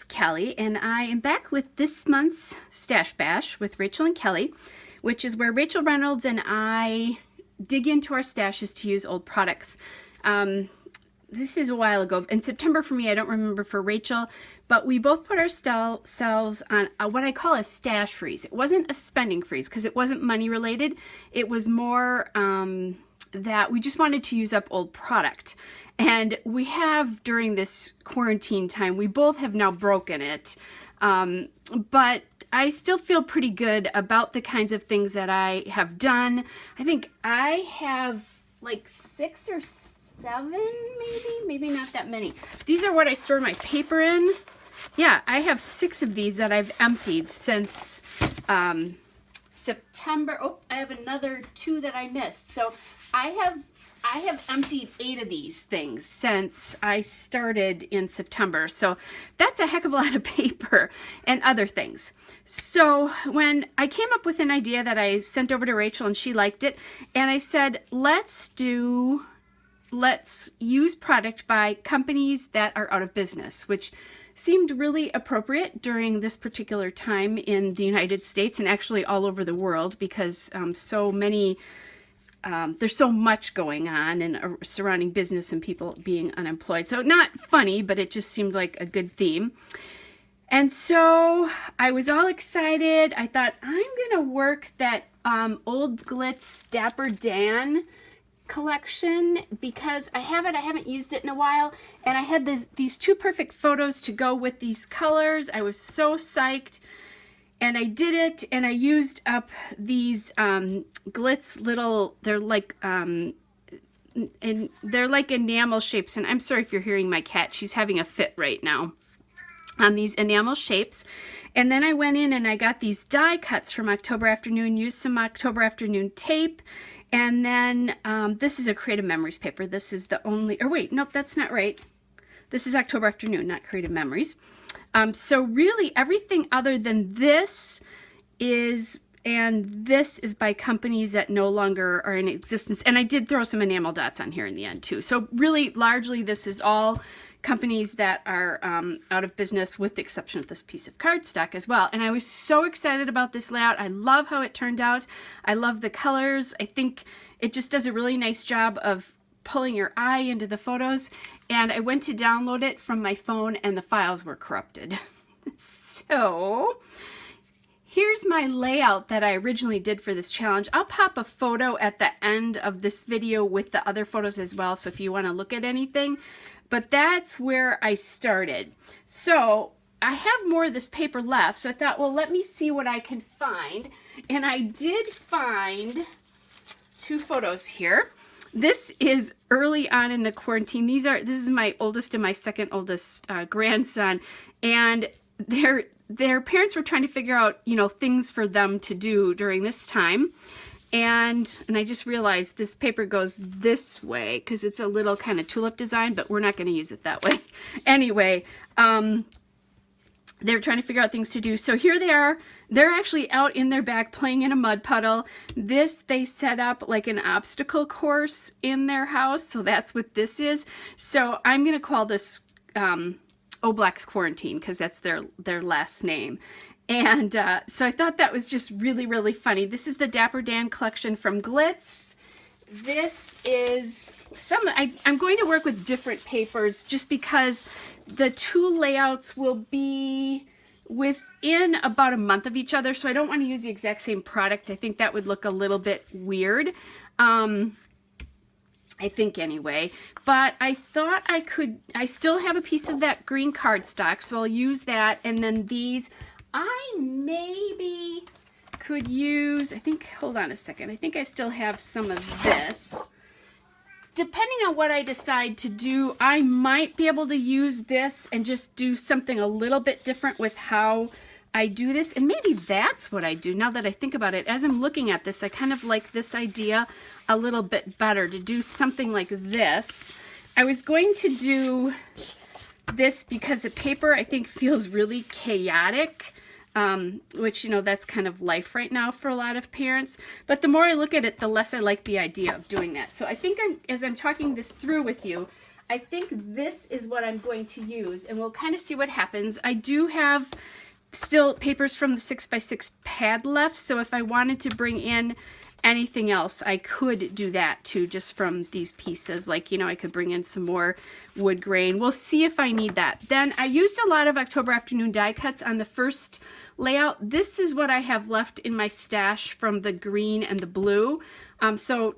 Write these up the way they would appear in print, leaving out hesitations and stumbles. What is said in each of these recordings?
it's Kelly, and I am back with this month's Stash Bash with Rachel and Kelly, which is where Rachel Reynolds and I dig into our stashes to use old products. This is a while ago. In September for me, I don't remember for Rachel, but we both put ourselves on what I call a stash freeze. It wasn't a spending freeze because it wasn't money related. It was more that we just wanted to use up old product. And we have, during this quarantine time, we both have now broken it. But I still feel pretty good about the kinds of things that I have done. I think I have like 6 or 7, maybe not that many. These are what I store my paper in. Yeah, I have 6 of these that I've emptied since September. Oh, I have another 2 that I missed. So I have emptied 8 of these things since I started in September. So that's a heck of a lot of paper and other things. So when I came up with an idea that I sent over to Rachel and she liked it, and I said, let's use product by companies that are out of business, which seemed really appropriate during this particular time in the United States and actually all over the world, because there's so much going on and surrounding business and people being unemployed. So not funny, but it just seemed like a good theme. And so I was all excited. I thought, I'm going to work that Old Glitz Dapper Dan collection because I haven't used it in a while, and I had these 2 perfect photos to go with these colors. I was so psyched, and I did it, and I used up these Glitz little, they're like enamel shapes, and I'm sorry if you're hearing my cat, she's having a fit right now, on these enamel shapes. And then I went in and I got these die cuts from October Afternoon, used some October Afternoon tape. And then this is a Creative Memories paper. This is the only, or wait, nope, that's not right. This is October Afternoon, not Creative Memories. So really everything other than this is, and this is by companies that no longer are in existence. And I did throw some enamel dots on here in the end too. So really largely this is all companies that are out of business, with the exception of this piece of cardstock as well. And I was so excited about this layout. I love how it turned out. I love the colors. I think it just does a really nice job of pulling your eye into the photos. And I went to download it from my phone and the files were corrupted. So here's my layout that I originally did for this challenge. I'll pop a photo at the end of this video with the other photos as well, so if you want to look at anything. But that's where I started. So I have more of this paper left, so I thought, well, let me see what I can find. And I did find 2 photos here. This is early on in the quarantine. This is my oldest and my second oldest grandson, and their parents were trying to figure out, things for them to do during this time. And I just realized this paper goes this way because it's a little kind of tulip design, but we're not going to use it that way. Anyway, they're trying to figure out things to do. So here they are. They're actually out in their back playing in a mud puddle. They set up like an obstacle course in their house. So that's what this is. So I'm going to call this Oblax Quarantine because that's their last name. And so I thought that was just really, really funny. This is the Dapper Dan collection from Glitz. This is I'm going to work with different papers just because the 2 layouts will be within about a month of each other. So I don't want to use the exact same product. I think that would look a little bit weird. I think anyway, but I thought I still have a piece of that green cardstock, so I'll use that. And then these, I maybe could use, hold on a second, I think I still have some of this. Depending on what I decide to do, I might be able to use this and just do something a little bit different with how I do this. And maybe that's what I do now that I think about it. As I'm looking at this, I kind of like this idea a little bit better, to do something like this. I was going to do this because the paper I think feels really chaotic. Which, that's kind of life right now for a lot of parents. But the more I look at it, the less I like the idea of doing that. So I think as I'm talking this through with you, I think this is what I'm going to use, and we'll kind of see what happens. I do have still papers from the 6x6 pad left, so if I wanted to bring in anything else, I could do that too, just from these pieces. Like, you know, I could bring in some more wood grain. We'll see if I need that. Then I used a lot of October Afternoon die cuts on the first layout. This is what I have left in my stash from the green and the blue. So,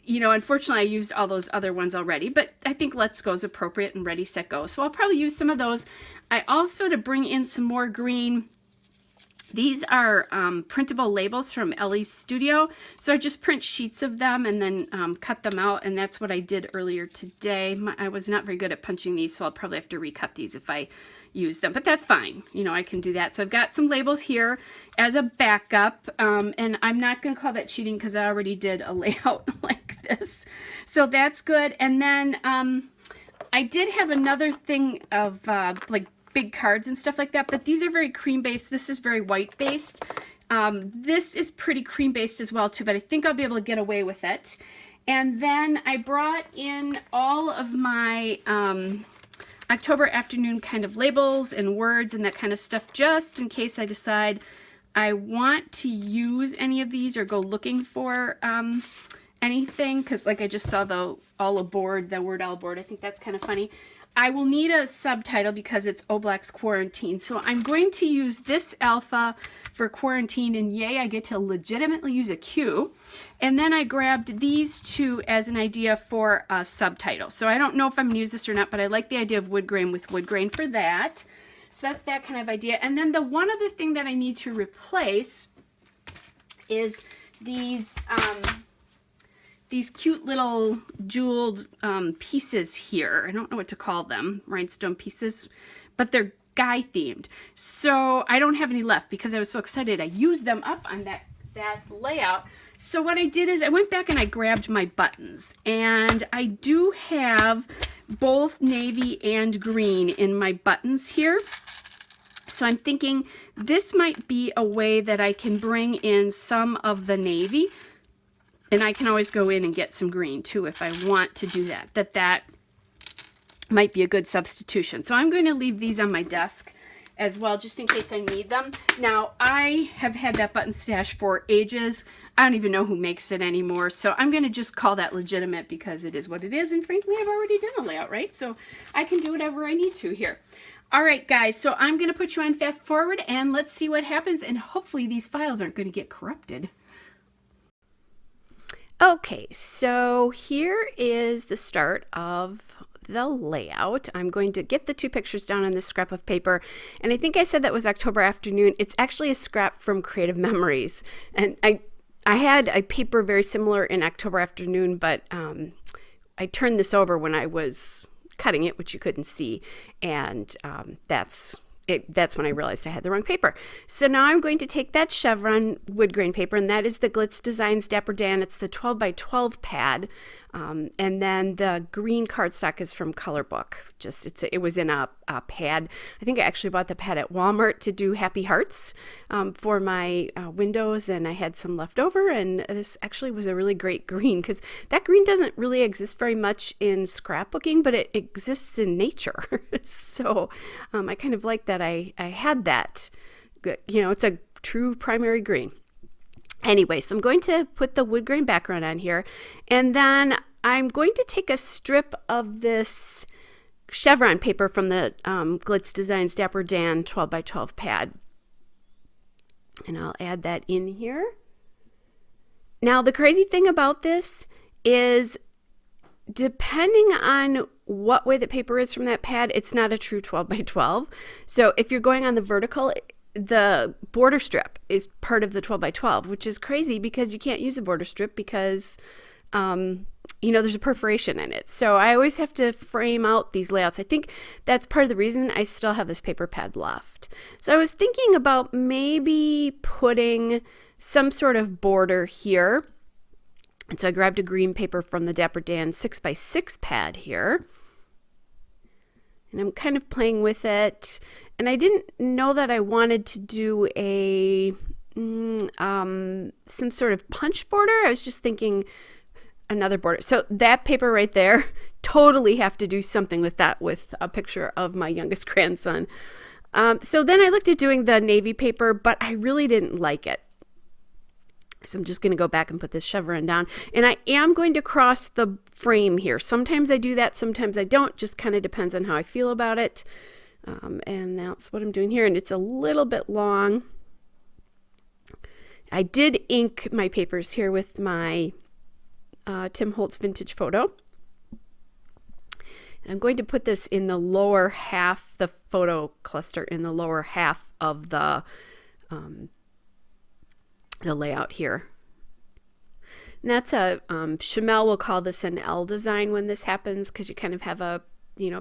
you know, unfortunately I used all those other ones already, but I think Let's Go is appropriate and Ready, Set, Go. So I'll probably use some of those. I also, to bring in some more green, these are printable labels from Ellie Studio. So I just print sheets of them and then cut them out, and that's what I did earlier today. I was not very good at punching these, so I'll probably have to recut these if I use them, but that's fine. You know, I can do that. So I've got some labels here as a backup, and I'm not going to call that cheating because I already did a layout like this. So that's good. And then I did have another thing of like big cards and stuff like that, but these are very cream based. This is very white based. This is pretty cream based as well too, but I think I'll be able to get away with it. And then I brought in all of my October Afternoon kind of labels and words and that kind of stuff, just in case I decide I want to use any of these or go looking for anything, because like I just saw the all aboard, the word all aboard. I think that's kind of funny. I will need a subtitle because it's Oblack's Quarantine. So I'm going to use this alpha for quarantine, and yay, I get to legitimately use a Q. And then I grabbed these two as an idea for a subtitle. So I don't know if I'm going to use this or not, but I like the idea of wood grain with wood grain for that. So that's that kind of idea. And then the one other thing that I need to replace is these cute little jeweled pieces here. I don't know what to call them, rhinestone pieces, but they're guy themed. So I don't have any left because I was so excited. I used them up on that layout. So what I did is I went back and I grabbed my buttons, and I do have both navy and green in my buttons here. So I'm thinking this might be a way that I can bring in some of the navy. And I can always go in and get some green too if I want to do that. That might be a good substitution. So I'm going to leave these on my desk as well, just in case I need them. Now, I have had that button stash for ages. I don't even know who makes it anymore. So I'm going to just call that legitimate because it is what it is. And frankly, I've already done a layout, right? So I can do whatever I need to here. All right, guys, so I'm going to put you on fast forward and let's see what happens. And hopefully these files aren't going to get corrupted. Okay, so here is the start of the layout. I'm going to get the two pictures down on this scrap of paper, and I think I said that was October Afternoon. It's actually a scrap from Creative Memories, and I had a paper very similar in October Afternoon, but I turned this over when I was cutting it, which you couldn't see, and that's when I realized I had the wrong paper. So now I'm going to take that chevron wood grain paper, and that is the Glitz Designs Dapper Dan. It's the 12 by 12 pad. And then the green cardstock is from Color Book. It was in a pad. I think I actually bought the pad at Walmart to do happy hearts for my windows, and I had some left over, and this actually was a really great green because that green doesn't really exist very much in scrapbooking, but it exists in nature. So I kind of like that I had that. You know, it's a true primary green. Anyway, so I'm going to put the wood grain background on here, and then I'm going to take a strip of this chevron paper from the Glitz Designs Dapper Dan 12 by 12 pad, and I'll add that in here. Now, the crazy thing about this is, depending on what way the paper is from that pad, it's not a true 12 by 12. So if you're going on the vertical, the border strip is part of the 12 by 12, which is crazy because you can't use a border strip because, you know, there's a perforation in it. So I always have to frame out these layouts. I think that's part of the reason I still have this paper pad left. So I was thinking about maybe putting some sort of border here. And so I grabbed a green paper from the Dapper Dan 6x6 pad here. And I'm kind of playing with it. And I didn't know that I wanted to do some sort of punch border. I was just thinking another border. So that paper right there, totally have to do something with that, with a picture of my youngest grandson. So then I looked at doing the navy paper, but I really didn't like it. So I'm just going to go back and put this chevron down. And I am going to cross the frame here. Sometimes I do that, sometimes I don't. Just kind of depends on how I feel about it. And that's what I'm doing here. And it's a little bit long. I did ink my papers here with my Tim Holtz Vintage Photo. And I'm going to put this in the lower half, the photo cluster in the lower half of the layout here. And that's a, Chamel will call this an L design when this happens, because you kind of have a,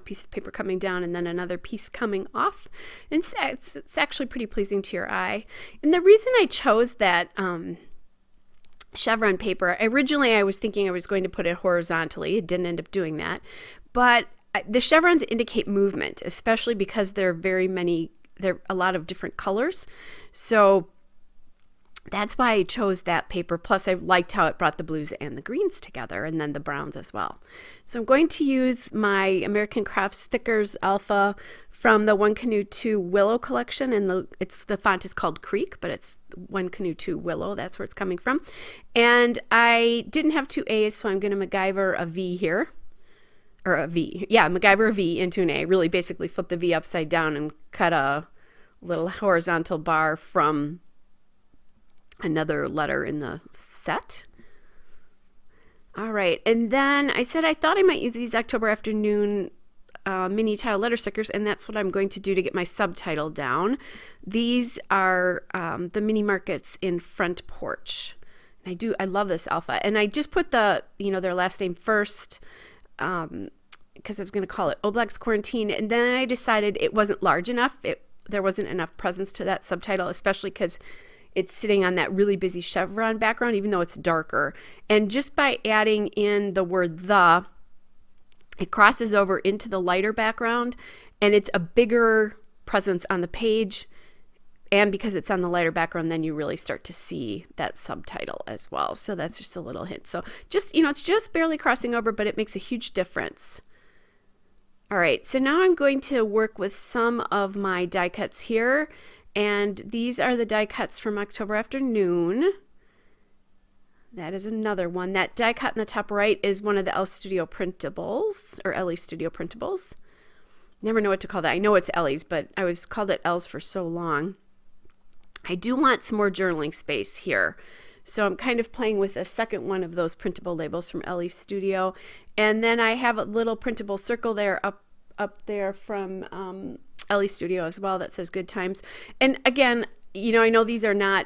piece of paper coming down and then another piece coming off. And it's actually pretty pleasing to your eye. And the reason I chose that chevron paper, originally I was thinking I was going to put it horizontally. It didn't end up doing that. But the chevrons indicate movement, especially because there are a lot of different colors. So that's why I chose that paper. Plus, I liked how it brought the blues and the greens together, and then the browns as well. So I'm going to use my American Crafts Thickers Alpha from the One Canoe 2 Willow collection, and the font is called Creek, but it's One Canoe 2 Willow. That's where it's coming from. And I didn't have two A's, so I'm going to MacGyver a V here. Or a V. Yeah, MacGyver a V into an A. Really basically flip the V upside down and cut a little horizontal bar from another letter in the set. All right, and then I said I thought I might use these October Afternoon mini tile letter stickers, and that's what I'm going to do to get my subtitle down. These are the mini markets in Front Porch. And I love this alpha, and I just put the their last name first because I was going to call it Oblax Quarantine, and then I decided it wasn't large enough. There wasn't enough presence to that subtitle, especially because it's sitting on that really busy chevron background, even though it's darker. And just by adding in the word "the," it crosses over into the lighter background, and it's a bigger presence on the page. And because it's on the lighter background, then you really start to see that subtitle as well. So that's just a little hint. So just, it's just barely crossing over, but it makes a huge difference. All right, so now I'm going to work with some of my die cuts here. And these are the die cuts from October Afternoon. That is another one. That die cut in the top right is one of the Elle Studio printables, or Ellie Studio printables. Never know what to call that. I know it's Ellie's, but I was called it Elle's for so long. I do want some more journaling space here. So I'm kind of playing with a second one of those printable labels from Ellie Studio. And then I have a little printable circle there up there from Ellie Studio as well that says Good Times. And again, I know these are not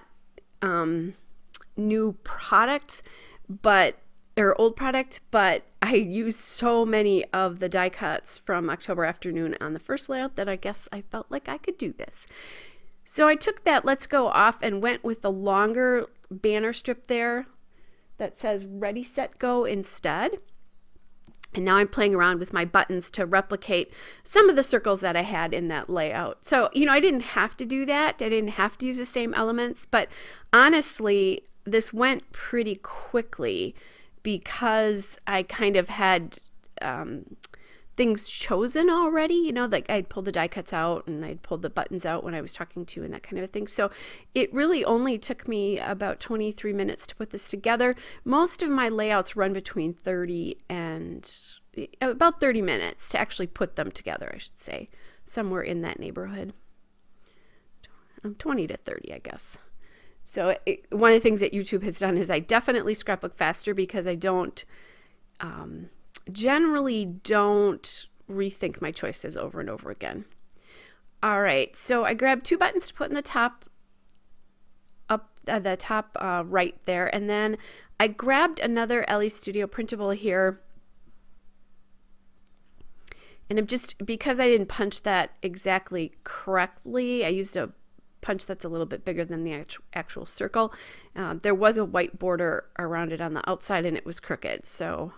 new product, or old product, but I used so many of the die cuts from October Afternoon on the first layout that I guess I felt like I could do this. So I took that Let's Go off and went with the longer banner strip there that says Ready, Set, Go instead. And now I'm playing around with my buttons to replicate some of the circles that I had in that layout. So, I didn't have to do that. I didn't have to use the same elements, but honestly, this went pretty quickly because I kind of had things chosen already, like I'd pulled the die cuts out and I'd pulled the buttons out when I was talking to you and that kind of a thing. So it really only took me about 23 minutes to put this together. Most of my layouts run between 30 and about 30 minutes to actually put them together, I should say, somewhere in that neighborhood. 20 to 30, I guess. So one of the things that YouTube has done is I definitely scrapbook faster because I generally don't rethink my choices over and over again. All right, so I grabbed two buttons to put in the top, right there, and then I grabbed another Ellie Studio printable here, and because I didn't punch that exactly correctly, I used a punch that's a little bit bigger than the actual circle. There was a white border around it on the outside, and it was crooked, so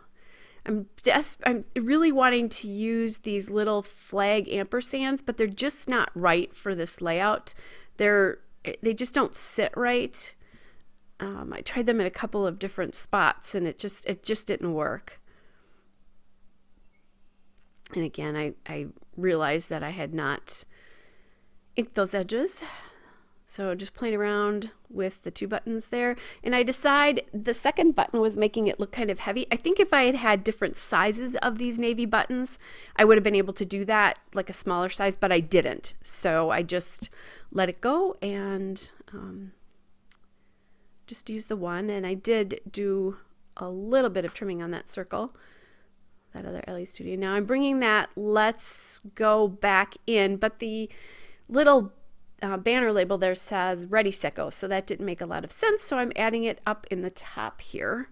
I'm really wanting to use these little flag ampersands, but they're just not right for this layout. They just don't sit right. I tried them in a couple of different spots, and it just didn't work. And again, I realized that I had not inked those edges. So just playing around with the 2 buttons there. And I decide the second button was making it look kind of heavy. I think if I had had different sizes of these navy buttons, I would have been able to do that, like a smaller size, but I didn't. So I just let it go and just use the one. And I did do a little bit of trimming on that circle, that other LE Studio. Now I'm bringing that Let's Go back in, but the little banner label there says Ready, Set, Go, so that didn't make a lot of sense, so I'm adding it up in the top here.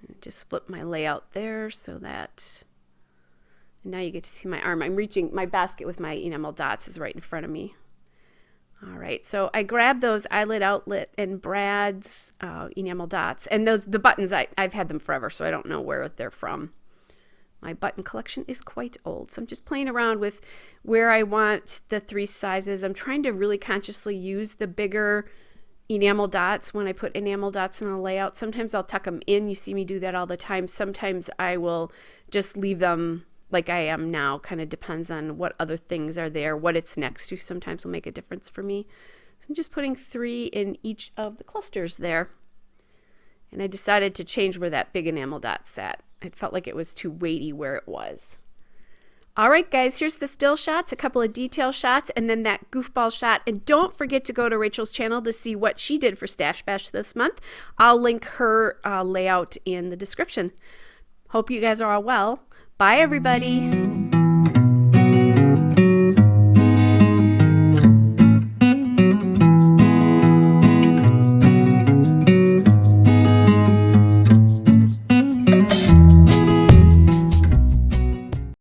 And just flip my layout there so that now you get to see my arm. I'm reaching, my basket with my enamel dots is right in front of me. All right, so I grabbed those Eyelid Outlet and Brad's enamel dots, and the buttons, I've had them forever, so I don't know where they're from. My button collection is quite old, so I'm just playing around with where I want the 3 sizes. I'm trying to really consciously use the bigger enamel dots when I put enamel dots in a layout. Sometimes I'll tuck them in. You see me do that all the time. Sometimes I will just leave them like I am now. Kind of depends on what other things are there, what it's next to. Sometimes will make a difference for me. So I'm just putting 3 in each of the clusters there. And I decided to change where that big enamel dot sat. It felt like it was too weighty where it was. All right, guys, here's the still shots, a couple of detail shots, and then that goofball shot. And don't forget to go to Rachel's channel to see what she did for Stash Bash this month. I'll link her layout in the description. Hope you guys are all well. Bye, everybody.